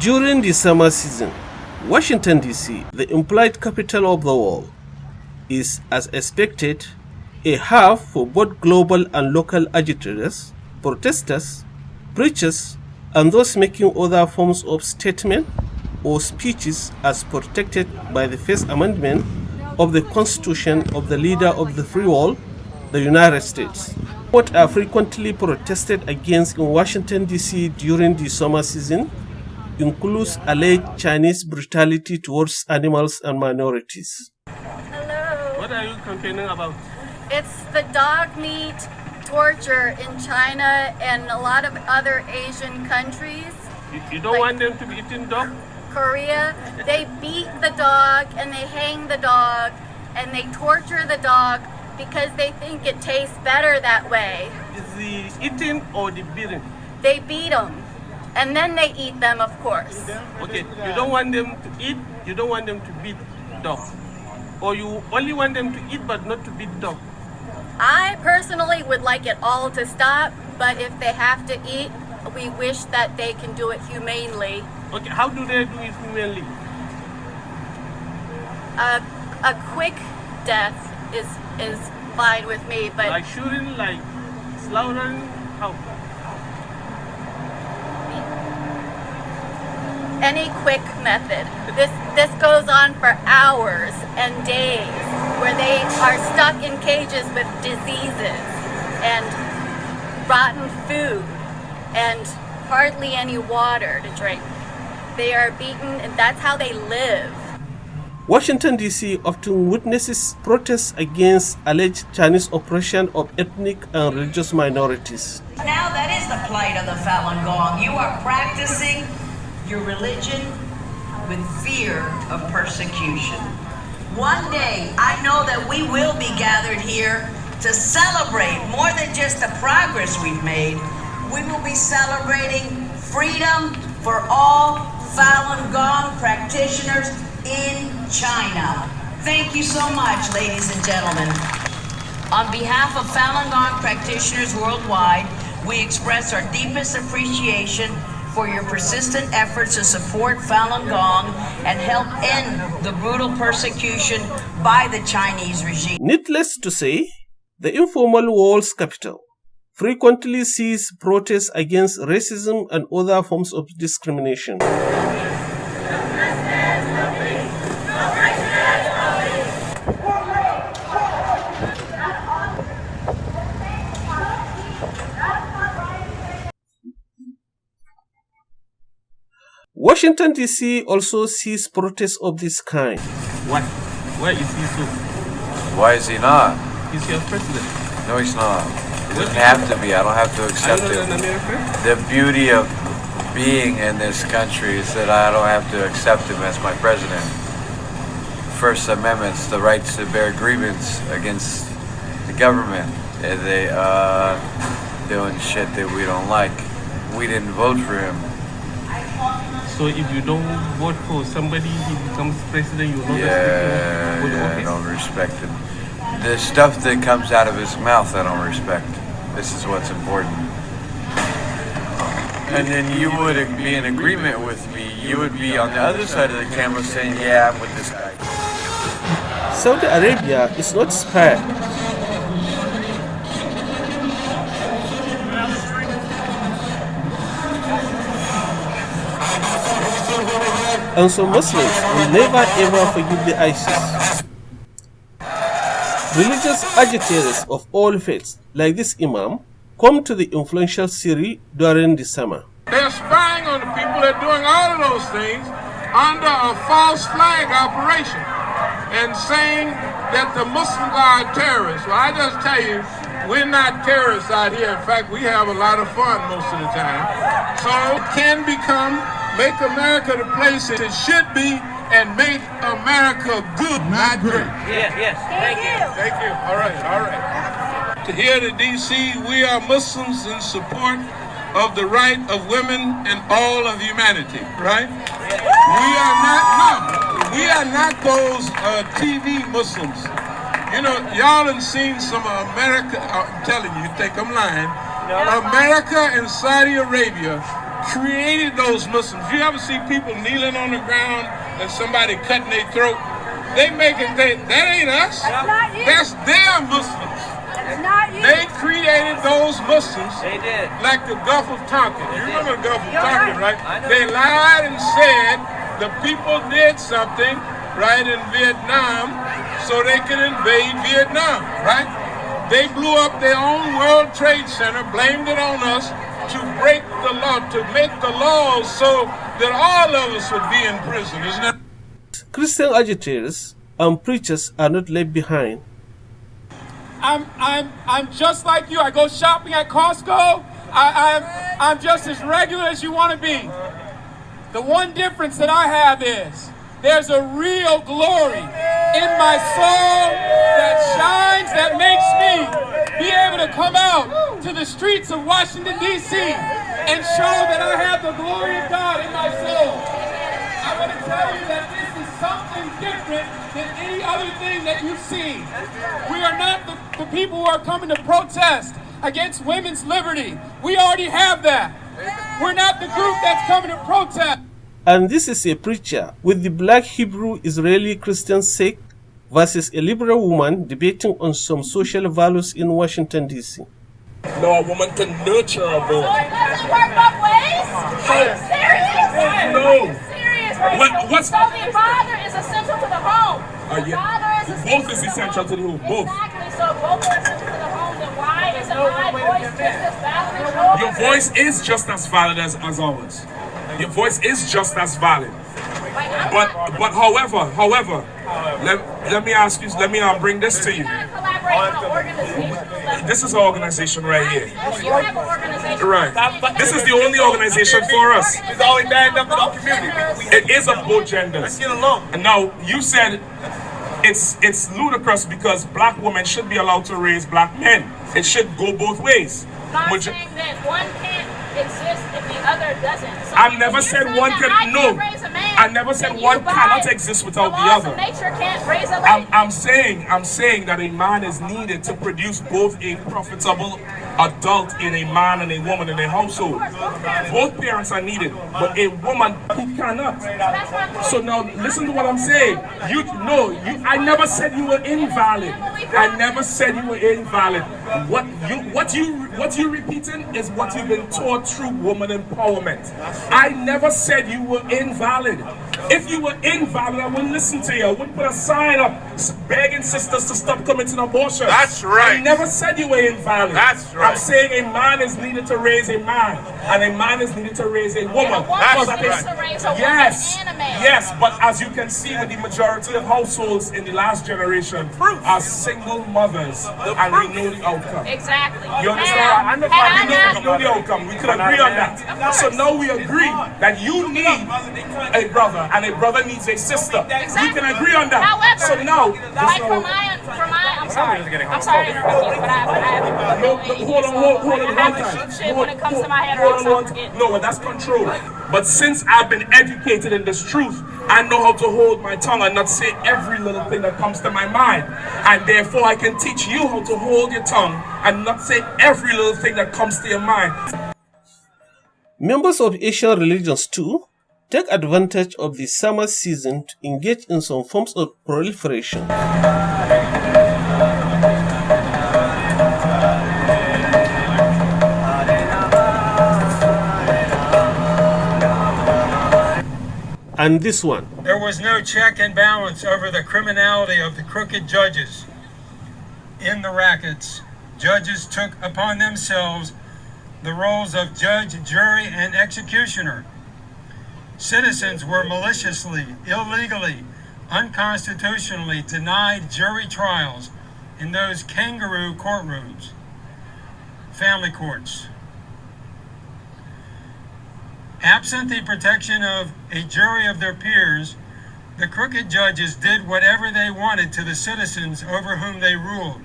During the summer season, Washington, D.C., the implied capital of the world, is, as expected, a hub for both global and local agitators, protesters, preachers, and those making other forms of statement or speeches as protected by the First Amendment of the Constitution of the leader of the free world, the United States. What are frequently protested against in Washington, D.C. during the summer season includes alleged Chinese brutality towards animals and minorities. Hello. What are you campaigning about? It's the dog meat torture in China and a lot of other Asian countries. You don't want them to be eating dog? Korea, they beat the dog and they hang the dog and they torture the dog because they think it tastes better that way. Is the eating or the beating? They beat them and then they eat them, of course. Okay, you don't want them to eat, you don't want them to beat dog. Or you only want them to eat but not to beat dog? I personally would like it all to stop, but if they have to eat, we wish that they can do it humanely. Okay, how do they do it humanly? A quick death is fine with me, but like shooting, like slaughtering, how? Any quick method. This goes on for hours and days, where they are stuck in cages with diseases and rotten food and hardly any water to drink. They are beaten, and that's how they live. Washington, D.C. often witnesses protests against alleged Chinese oppression of ethnic and religious minorities. Now that is the plight of the Falun Gong. You are practicing your religion with fear of persecution. One day, I know that we will be gathered here to celebrate more than just the progress we've made. We will be celebrating freedom for all Falun Gong practitioners in China. Thank you so much, ladies and gentlemen. On behalf of Falun Gong practitioners worldwide, we express our deepest appreciation for your persistent efforts to support Falun Gong and help end the brutal persecution by the Chinese regime. Needless to say, the informal world's capital frequently sees protests against racism and other forms of discrimination. Washington, D.C. also sees protests of this kind. What? Why is he so? Why is he not? He's your president. No, he's not. He doesn't have to be. I don't have to accept it. The beauty of being in this country is that I don't have to accept him as my president. First Amendment's the rights to bear grievance against the government. They doing shit that we don't like. We didn't vote for him. So if you don't vote for somebody, he becomes president, you don't respect him? Yeah, I don't respect him. The stuff that comes out of his mouth, I don't respect. This is what's important. And then you would be in agreement with me. You would be on the other side of the camera saying, yeah, I'm with this guy. Saudi Arabia is not spared. And so Muslims will never ever forgive the ISIS. Religious agitators of all faiths, like this Imam, come to the influential Syria during the summer. They're spying on the people. They're doing all of those things under a false flag operation and saying that the Muslims are terrorists. Well, I just tell you, we're not terrorists out here. In fact, we have a lot of fun most of the time. So it can make America the place it should be and make America good, not great. Yes. Thank you. Thank you. All right. Here in D.C., we are Muslims in support of the right of women and all of humanity, right? We are not those TV Muslims. You know, y'all have seen some of America, I'm telling you, think I'm lying. No. America and Saudi Arabia created those Muslims. You ever see people kneeling on the ground and somebody cutting their throat? They make it think that ain't us. That's their Muslims. They created those Muslims. They did. Like the Gulf of Tonkin. You remember the Gulf of Tonkin, right? They lied and said the people did something, right, in Vietnam so they could invade Vietnam, right? They blew up their own World Trade Center, blamed it on us to break the law, to make the laws so that all of us would be in prison, isn't it? Christian agitators and preachers are not left behind. I'm just like you. I go shopping at Costco. I'm just as regular as you want to be. The one difference that I have is there's a real glory in my soul that shines, that makes me be able to come out to the streets of Washington, D.C. and show that I have the glory of God in my soul. I want to tell you that this is something different than any other thing that you've seen. We are not the people who are coming to protest against women's liberty. We already have that. We're not the group that's coming to protest. And this is a preacher with the black Hebrew Israeli Christian sect versus a liberal woman debating on some social values in Washington, D.C. No, a woman can nurture a boy. So it doesn't work both ways? Are you serious? No. Serious? What's- So the father is essential to the home. The yeah. father is essential Both is essential to the home, both. Exactly. So both are essential to the home. Then why isn't my voice just as valid as yours? Your voice is just as valid as ours. Your voice is just as valid. But however, let me ask you, let me bring this to you. This is an organization right here. You have an organization. Right. This is the only organization for us. It's always bad enough in our community. It is of both genders. Let's get along. And now you said it's ludicrous because black women should be allowed to raise black men. It should go both ways. Not saying that one can't exist if the other doesn't. So I never if you said say one that can. I can't No, raise a man, I never said then one you buy cannot it. exist without the laws other. of nature can't raise a lady. I'm saying that a man is needed to produce both a profitable adult in a man and a woman in a household. Both parents are needed, but a woman who cannot. That's my point. So now listen to what I'm saying. I never said you were invalid. I never said you were invalid. What you repeating is what you've been taught through woman empowerment. I never said you were invalid. If you were invalid, I wouldn't listen to you. I wouldn't put a sign up begging sisters to stop committing abortion. That's right. I never said you were invalid. That's right. I'm saying a man is needed to raise a man, and a man is needed to raise a woman. That's Because right. that To raise a woman yes, and a man. yes, but as you can see with the majority of households in the last generation are single mothers, and we know the outcome. Exactly. You understand? We know the outcome. We could agree on that. So now we agree that you need a brother and a brother needs a sister. We can agree on that. However, so now, like I'm sorry, but I hold on, I have shit when it comes to my head, or else I'll forget. No, that's control. But since I've been educated in this truth, I know how to hold my tongue and not say every little thing that comes to my mind. And therefore I can teach you how to hold your tongue and not say every little thing that comes to your mind. Members of Asian religions too take advantage of the summer season to engage in some forms of proliferation. And this one. There was no check and balance over the criminality of the crooked judges. In the rackets, judges took upon themselves the roles of judge, jury, and executioner. Citizens were maliciously, illegally, unconstitutionally denied jury trials in those kangaroo courtrooms, family courts. Absent the protection of a jury of their peers, the crooked judges did whatever they wanted to the citizens over whom they ruled.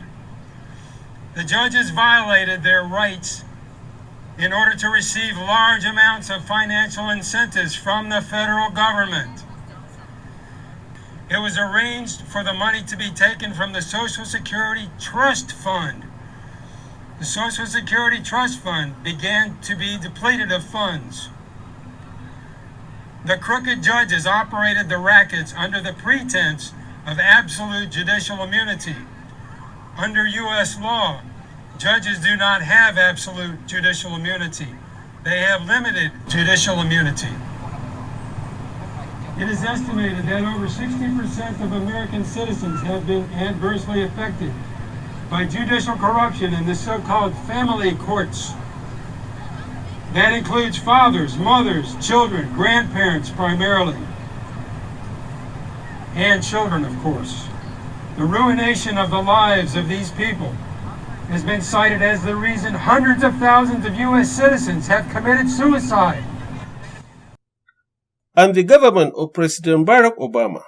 The judges violated their rights in order to receive large amounts of financial incentives from the federal government. It was arranged for the money to be taken from the Social Security Trust Fund. The Social Security Trust Fund began to be depleted of funds. The crooked judges operated the rackets under the pretense of absolute judicial immunity. Under U.S. law, judges do not have absolute judicial immunity. They have limited judicial immunity. It is estimated that over 60% of American citizens have been adversely affected by judicial corruption in the so-called family courts. That includes fathers, mothers, children, grandparents primarily, and children, of course. The ruination of the lives of these people has been cited as the reason hundreds of thousands of U.S. citizens have committed suicide. And the government of President Barack Obama,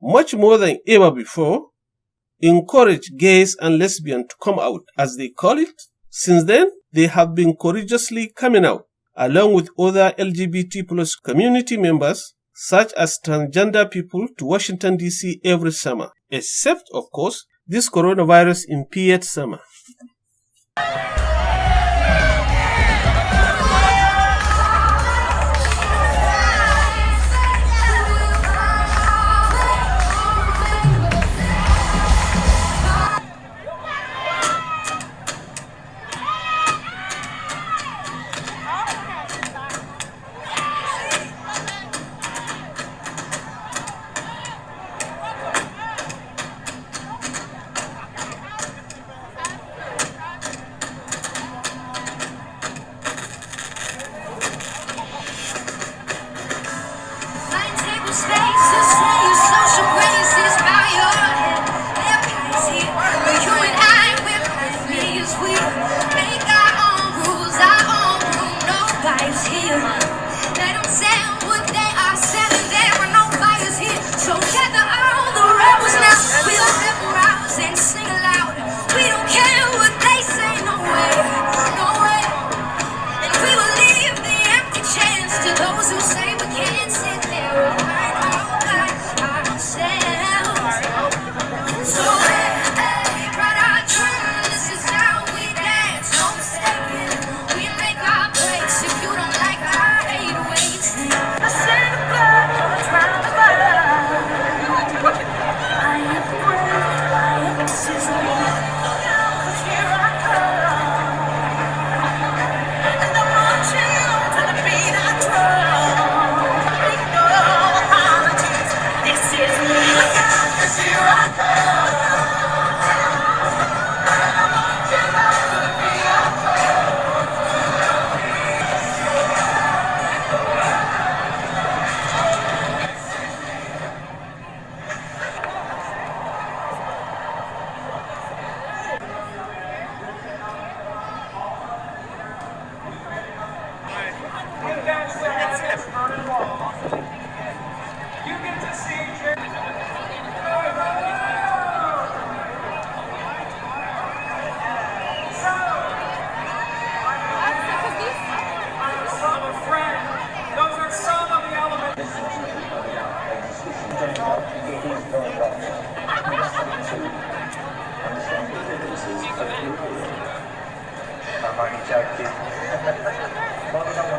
much more than ever before, encouraged gays and lesbians to come out, as they call it. Since then, they have been courageously coming out, along with other LGBT plus community members, such as transgender people, to Washington, D.C. every summer, except, of course, this coronavirus-impaired summer.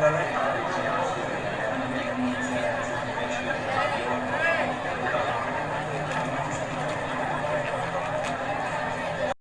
Ka-Almasih.